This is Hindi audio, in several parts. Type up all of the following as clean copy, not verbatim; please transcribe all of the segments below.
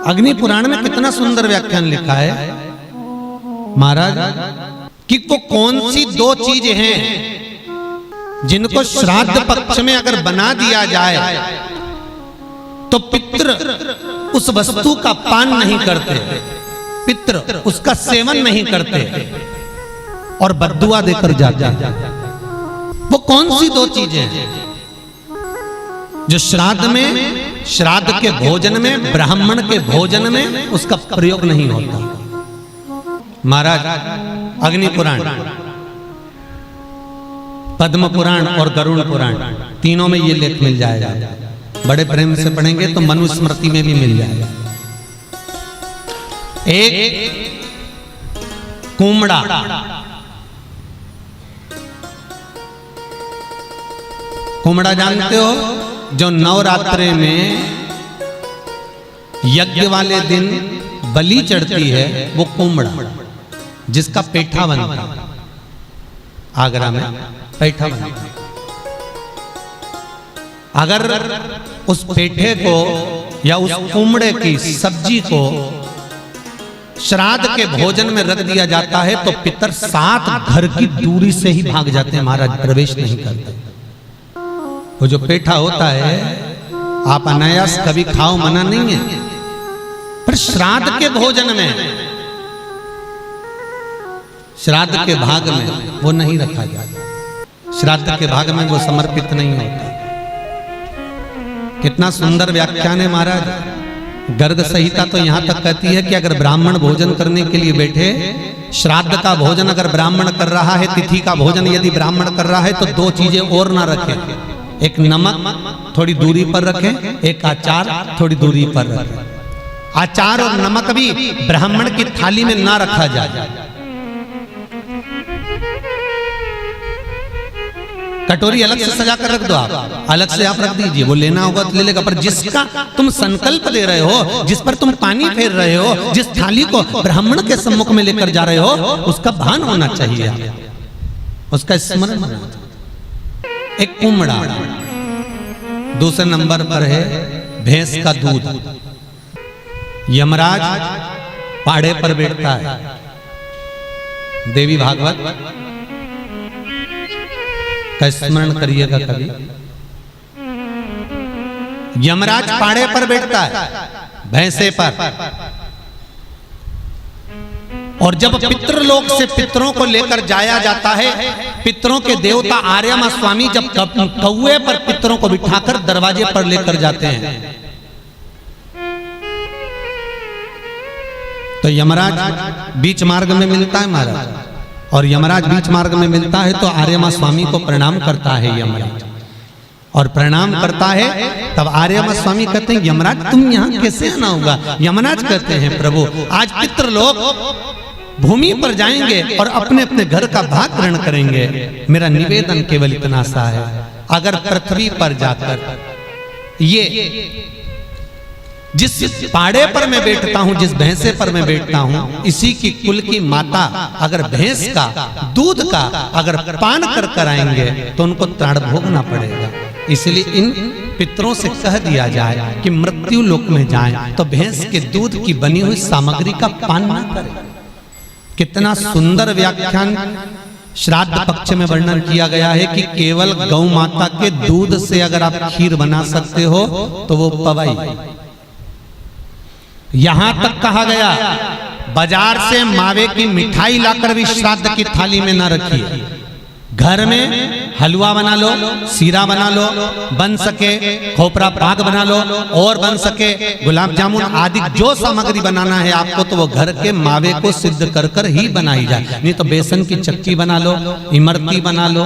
अग्नि पुराण में कितना सुंदर व्याख्यान लिखा है महाराज कि वो कौन सी दो चीजें हैं जिनको श्राद्ध पक्ष में अगर बना दिया जाए तो पितृ उस वस्तु का पान नहीं करते, पितृ उसका सेवन नहीं करते और बद्दुआ देकर जाते हैं। वो कौन सी दो चीजें हैं जो श्राद्ध में, श्राद्ध के भोजन में, ब्राह्मण के भोजन में उसका प्रयोग नहीं होता? महाराज अग्नि पुराण, पद्म पुराण और गरुड़ पुराण तीनों में ये लेख मिल जाएगा। बड़े प्रेम से पढ़ेंगे तो मनुस्मृति में भी मिल जाएगा। एक कुमड़ा, कुमड़ा जानते हो जो नवरात्रे में यज्ञ वाले दिन बलि चढ़ती है, वो कुमड़ा जिसका पेठा बनता है, आगरा में पेठा बनता है। अगर उस पेठे को या उस कुमड़े की सब्जी को श्राद्ध के भोजन में रख दिया जाता है तो पितर 7 घर की दूरी से ही भाग जाते हैं महाराज, प्रवेश नहीं करते। वो जो पेठा होता है आप अनायास कभी खाओ, मना नहीं है, पर श्राद्ध के भोजन में, श्राद्ध के भाग में वो नहीं रखा जाता। श्राद्ध के भाग में वो समर्पित नहीं होता। कितना सुंदर व्याख्यान है महाराज। गर्ग संहिता तो यहां तक कहती है कि अगर ब्राह्मण भोजन करने के लिए बैठे, श्राद्ध का भोजन अगर ब्राह्मण कर रहा है, तिथि का भोजन यदि ब्राह्मण कर रहा है तो 2 चीजें और ना रखें। एक नमक थोड़ी दूरी पर रखें, एक अचार थोड़ी दूरी पर रखें। अचार और नमक भी ब्राह्मण की थाली में ना रखा जाए। कटोरी अलग से सजा कर रख दो, आप अलग से आप रख दीजिए, वो लेना होगा तो ले लेगा। पर जिसका तुम संकल्प ले रहे हो, जिस पर तुम पानी फेर रहे हो, जिस थाली को ब्राह्मण के सम्मुख में लेकर जा रहे हो, उसका भान होना चाहिए, उसका स्मरण होना चाहिए। एक कुमड़ा, दूसरे नंबर पर है भैंस का दूध। यमराज पाड़े पर बैठता है, देवी भागवत का स्मरण करिएगा कभी। यमराज पाड़े पर बैठता है, भैंसे पर, और जब पितृलोक से पितरों को लेकर जाया जाता है, पितरों के देवता आर्यमा स्वामी जब कौवे पर पितरों को बिठाकर दरवाजे पर लेकर जाते हैं तो यमराज बीच मार्ग में मिलता है महाराज, और यमराज बीच मार्ग में मिलता है तो आर्यमा स्वामी को प्रणाम करता है यमराज, और प्रणाम करता है तब आर्यमा स्वामी कहते हैं यमराज तुम यहाँ कैसे आना होगा? यमराज कहते हैं प्रभु आज पितृलोक भूमि पर जाएंगे और अपने अपने घर का भाग ग्रहण करेंगे। मेरा निवेदन केवल इतना सा है, अगर पृथ्वी पर जाकर ये जिस पाड़े पर मैं बैठता हूं, जिस भैंसे पर मैं बैठता हूं, इसी की कुल की माता अगर भैंस का दूध का अगर पान कर कर आएंगे तो उनको त्राण भोगना पड़ेगा। इसलिए इन पितरों से कह दिया जाए कि मृत्यु लोक में जाएं तो भैंस के दूध की बनी हुई सामग्री का पान न करें। कितना सुंदर व्याख्यान श्राद्ध पक्ष में वर्णन किया गया है कि केवल गौ माता के दूध से अगर आप खीर बना सकते हो तो वो पवाई। यहां तक कहा गया बाजार से मावे की मिठाई लाकर भी श्राद्ध की थाली में ना रखिए। घर में हलवा बना लो, सीरा बना लो, बन सके खोपरा पाक बना लो, और बन सके गुलाब जामुन आदि जो सामग्री बनाना है आपको तो वो घर के मावे को सिद्ध कर कर ही बनाई जाए। नहीं तो बेसन की चक्की बना लो, इमरती बना लो,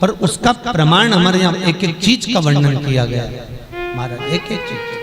पर उसका प्रमाण हमारे यहाँ एक एक चीज का वर्णन किया गया है महाराज, एक एक चीज।